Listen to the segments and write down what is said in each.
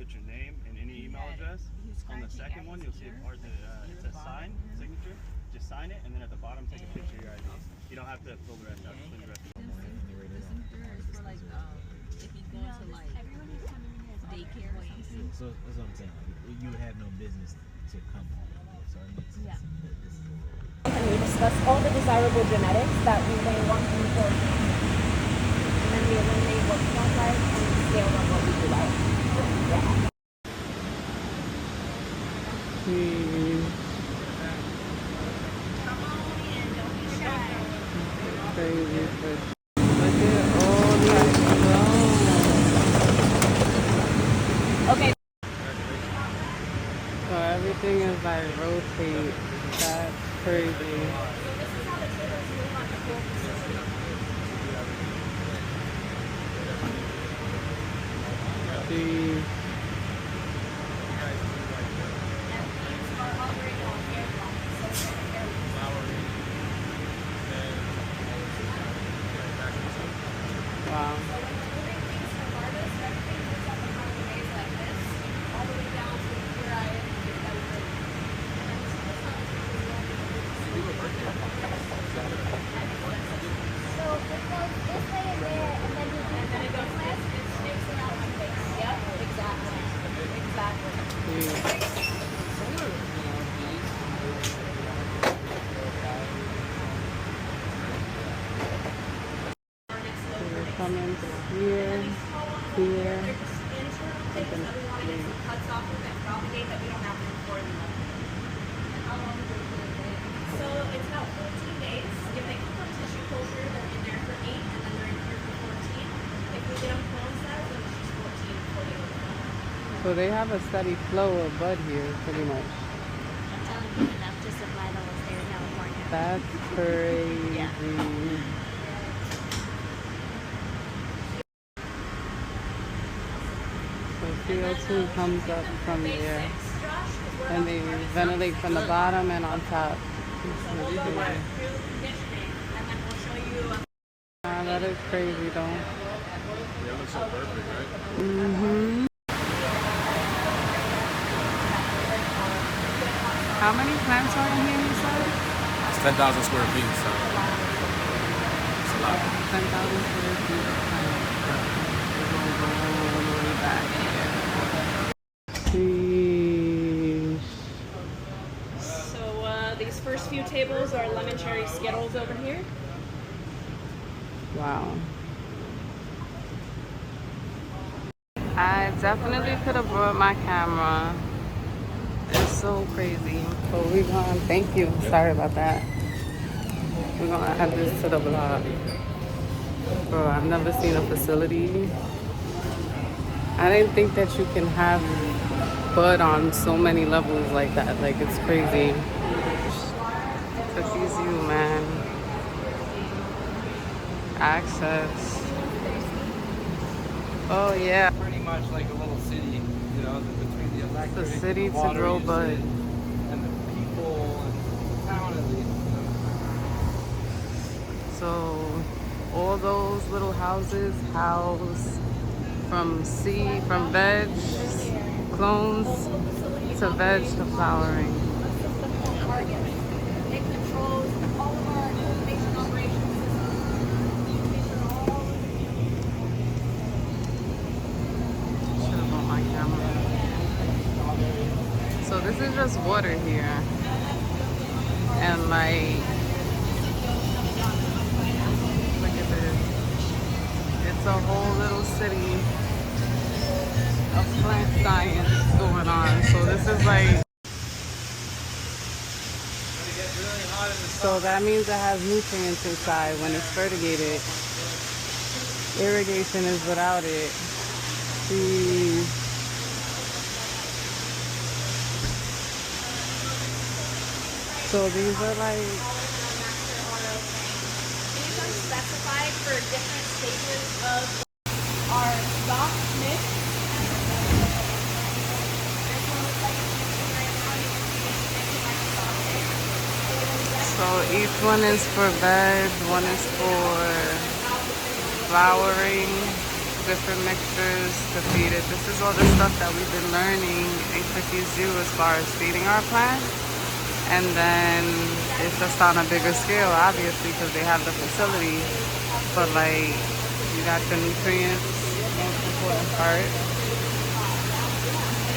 put your name and any email address. On the second one, you'll see it says sign, signature. Just sign it, and then at the bottom, take a picture of your ID. You don't have to fill the rest out. Just fill the rest out. The signature is for like if you go to like daycare or something. So that's what I'm saying. Like, you would have no business to come home. So it makes sense that this is a little. And we discuss all the desirable genetics that we may want to import. And then we eliminate what we don't like and we scale on what we do like. Yeah. Crazy, but look at all these clothes. Okay. So everything is like rotate. That's crazy. Jeez. Wow. Coming here, here. Cuts off that propagate that we don't have to record them. How long is it? So it's about 14 days. If they come from tissue culture, they're in there for 8 and then they're in here for 14. If we get them clone cells, then it's just 14 before they go to clone. So they have a steady flow of bud here, pretty much. I'm telling you, enough to supply the whole state of California. That's crazy. Yeah. So CO2 comes up from there, and they ventilate from the bottom and on top. That is crazy, though. Yeah, it looks so perfect, right? Mm-hmm. How many plants are in here, you said? It's 10,000 square feet, so it's a lot. 10,000 square feet of plants. We're going to go all the way back here. Sheesh. So these first few tables are lemon cherry Skittles over here. Wow. I definitely could have brought my camera. It's so crazy. But we're gonna, thank you. Sorry about that. We're gonna add this to the vlog. Bro, I've never seen a facility. I didn't think that you can have bud on so many levels like that. Like, it's crazy. Cookies you, man. Access. Oh yeah. Pretty much like a little city, you know, between the electric, The city the to water grow usage, bud. and the people and the town at least. So all those little houses house from seed, from veg, clones to veg to flowering. It controls all of our cultivation operations. Should have brought my camera. So this is just water here. And like, look at this. It's a whole little city of plant science going on. So this is like, so that means it has nutrients inside when it's fertigated. Irrigation is without it. Jeez. So these are like, These are specified for different stages of our stock mix. This one looks like it's mixing right now. You can see it's mixing like a sausage. so each one is for veg, one is for flowering. different mixtures to feed it. This is all the stuff that we've been learning in Cookies do as far as feeding our plants. And then it's just on a bigger scale, obviously, because they have the facility. But like, you got the nutrients, most important part.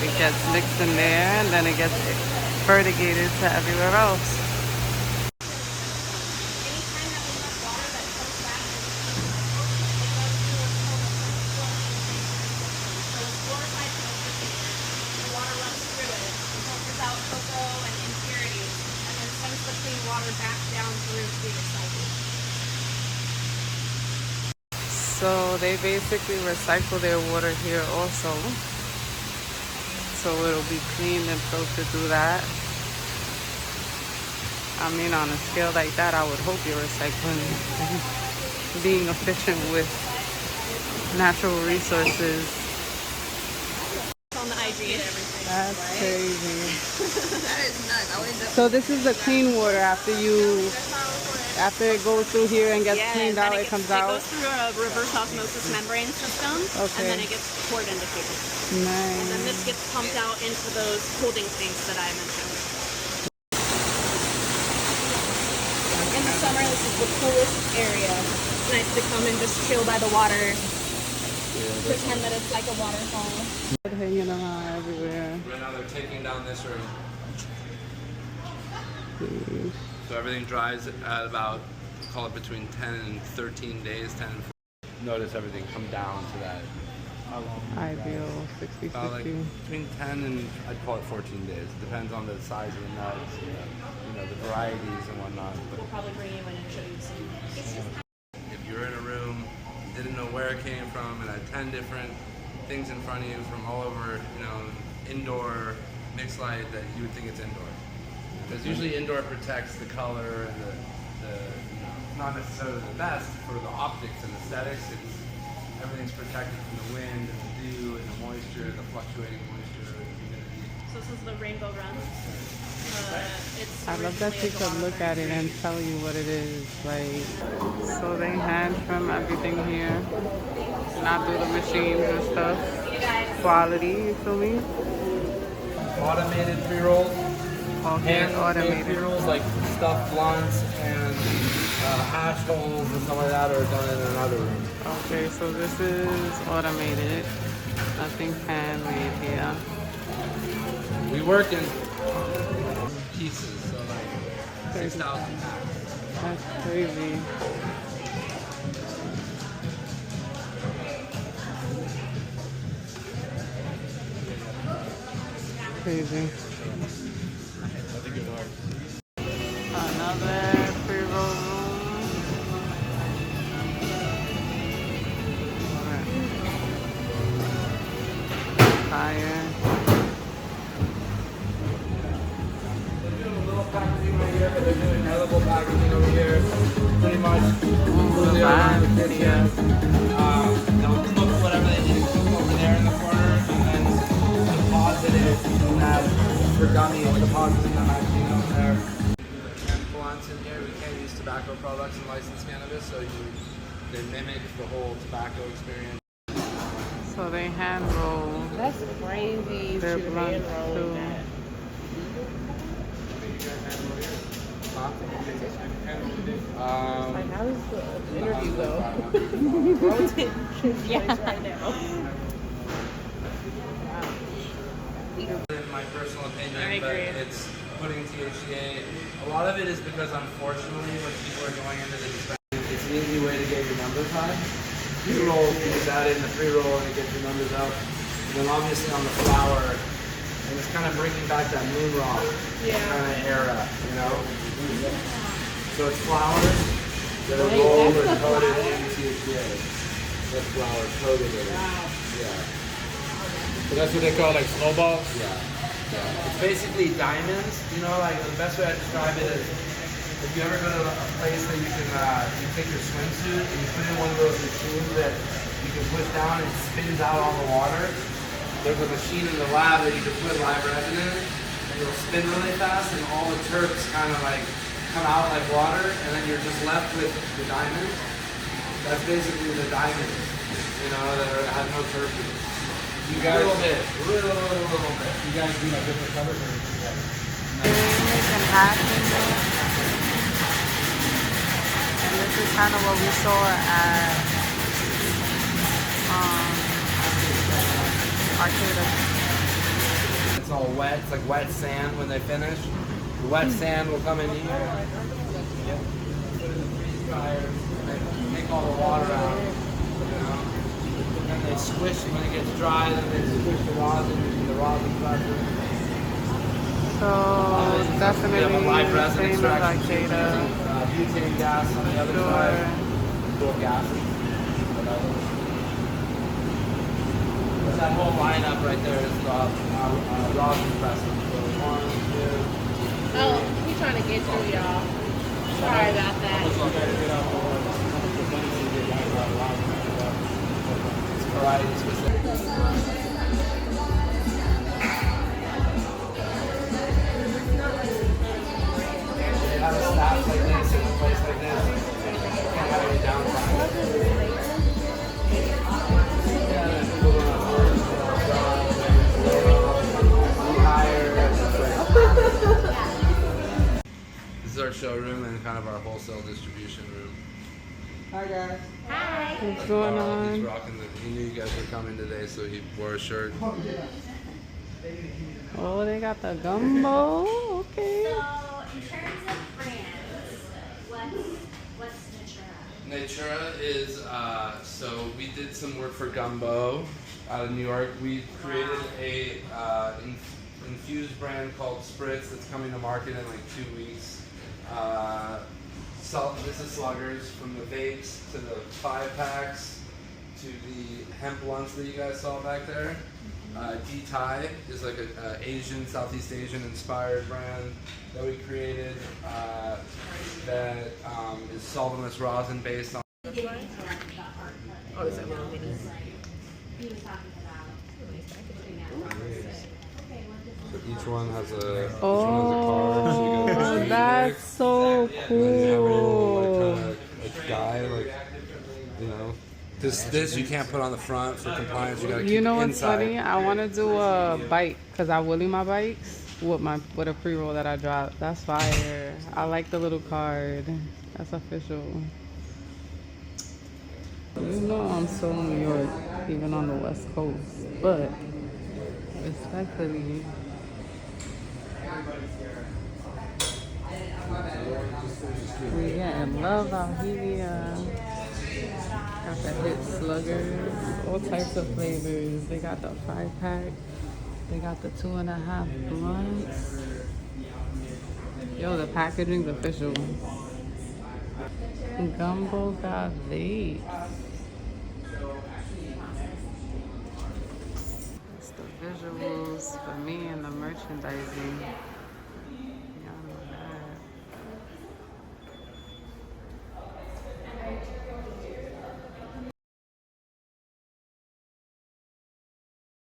It gets mixed in there, and then it gets fertigated to everywhere else. So they basically recycle their water here also. So it'll be cleaned and filtered through that. I mean, on a scale like that, I would hope you're recycling and being efficient with natural resources. On the IG. That's crazy. That is nuts. So this is the clean water after it goes through here and gets cleaned out, it comes out. It goes through a reverse osmosis membrane system, and then it gets poured into here. Nice. And then this gets pumped out into those holding tanks that I mentioned. In the summer, this is the coolest area. It's nice to come and just chill by the water. Pretend that it's like a waterfall. Hanging around everywhere. Right now they're taking down this room. So everything dries at about, call it between 10 and 13 days, 10 and 14. Notice everything come down to that. Ideal 60, About 60. like between 10 and I'd call it 14 days. It depends on the size of the nuts, the varieties and whatnot. But We'll probably bring you in and show you some. if you're in a room, didn't know where it came from, and had 10 different things in front of you from all over, indoor, mixed light, that you would think it's indoor. Because usually indoor protects the color and the not necessarily the best for the optics and aesthetics. Everything's protected from the wind and the dew and the moisture, the fluctuating moisture and humidity. So this is the rainbow run. I love that you could look at it and tell you what it is. Like, so they hand trim everything here, not through the machines and stuff. Quality, you feel me? Automated pre-rolls. Hand automated pre-rolls like stuffed blunts and hash holes and stuff like that are done in another room. Okay, so this is automated. Nothing's handmade here. We work in pieces, so like 6,000 packs. That's crazy. Crazy. Another pre-roll room. Fire. Packaging right here, but they're doing edible packaging over here. Pretty much. They'll cook whatever they need to cook over there in the corner, and then deposit it in that for gummies, deposit in the machine over there. And blunts in here, we can't use tobacco products and licensed cannabis, so they mimic the whole tobacco experience. So they hand roll. That's crazy. Their blunts too. Huh? Like, how does the interview go? Rotate right now. In my personal opinion, I but agree. it's putting THCA. A lot of it is because, unfortunately, when people are going into the dispensary, it's an easy way to get your numbers high. Pre-roll, you use that in the pre-roll and it gets your numbers up. And then obviously on the flower, and it's kind of bringing back that moon rock kind of era, So it's flowers that are rolled and coated in THCA. That's flowers coated in it. Yeah. So that's what they call like snowballs? Yeah. It's basically diamonds. Like the best way I describe it is if you ever go to a place that you can you take your swimsuit and you put in one of those machines that you can push down and it spins out all the water. There's a machine in the lab that you can put live resin in and it'll spin really fast and all the terps kind of like come out like water and then you're just left with the diamond. That's basically the diamond you know, that have no terpenes. You guys, A little bit. you guys do like different colors or They're making hats in there. And this is kind of what we saw at Arcata. It's all wet. It's like wet sand when they finish. The wet sand will come in here. Yep. Put it in the freeze dryer. Take all the water out. You know. And they squish it when it gets dry. Then they squish the rosin into the rosin crusher. So We definitely have a live resin same as extraction. Arcata. Butane gas on the other Sure. side. Door gases. Whatever. That whole lineup right there is rosin pressing. So 1, 2. Oh, he's trying to get through, y'all. Sorry about that. Variety specific. They have a staff like this in a place like this. You can't have any downtime. Yeah, there's people going to work, This is our showroom and kind of our wholesale distribution room. Hi guys. What's going He's on? rocking he knew you guys were coming today, so he wore a shirt. Oh, they got the gumbo. Okay. So, in terms of brands, what's Natura? Natura is, so we did some work for Gumbo out of New York. We created a infused brand called Spritz that's coming to market in like 2 weeks. This is sluggers, from the vapes to the 5-packs to the hemp blunts that you guys saw back there. D-Thai is like an Asian, Southeast Asian inspired brand that we created that is solventless rosin based on. Oh, is that little mini? He was talking about. So each one has a Oh, that's so cool. a guy, like, you know. This you can't put on the front for compliance. You gotta keep You know it what's inside. funny? I want to do a bike because I wheelie my bikes with a pre-roll that I dropped. That's fire. I like the little card. That's official. You know I'm so New York, even on the West Coast, but respectfully. We getting love out here. Got the hit sluggers, all types of flavors. They got the 5-pack. They got the 2.5 blunts. Yo, the packaging's official. Gumbo got vapes. It's the visuals for me and the merchandising.